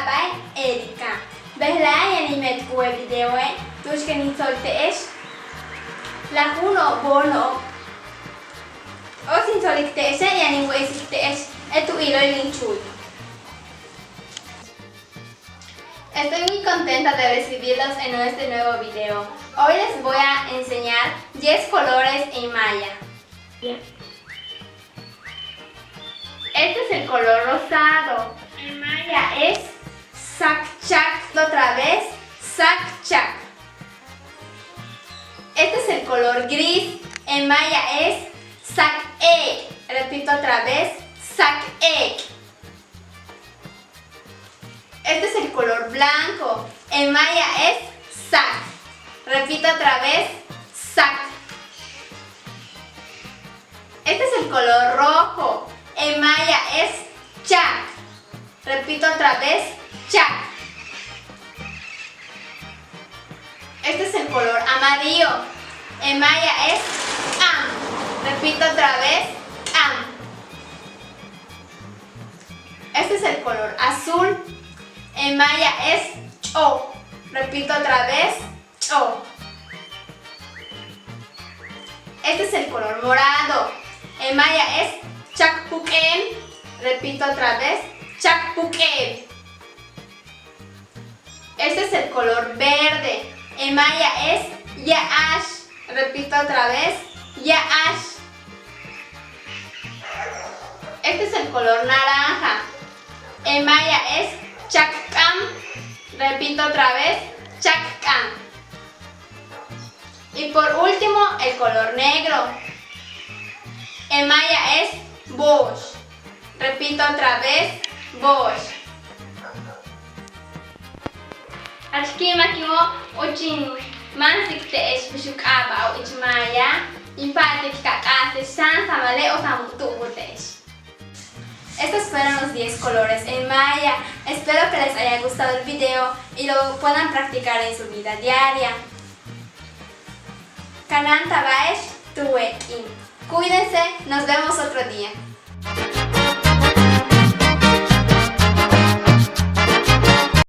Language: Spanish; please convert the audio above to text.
Bye Erika. Behla yanimet kue video tushkeni solte esh. La huno bono. O sin solikte esh yani wesikte esh. Etu hilo linchuy. Estoy muy contenta de recibirlos en este nuevo video. Hoy les voy a enseñar 10 colores en maya. Este es el color rosado. En maya es sakchak. Otra vez, sakchak. Este es el color gris. En maya es sak-ek. Repito otra vez, sak-ek. Este es el color blanco. En maya es sak. Repito otra vez, sak. Este es el color rojo. En maya es chak. Repito otra vez, chak. Este es el color amarillo. En maya es am. Repito otra vez, am. Este es el color azul. En maya es cho. Repito otra vez, cho. Este es el color morado. En maya es chakpuken. Repito otra vez, chakpuken. Este es el color verde. En maya es yaash. Repito otra vez, yaash. Este es el color naranja. En maya es chakkam. Repito otra vez, chakkam. Y por último, el color negro. En maya es bosh. Repito otra vez, bosh. Achki makimo uchin mansikte es bishukaba o ichmaya. Impate kikakase shan samale o samutubutesh. Estos fueron los 10 colores en maya. Espero que les haya gustado el video y lo puedan practicar en su vida diaria. Kanan tabaesh tuwekin. Cuídense, nos vemos otro día.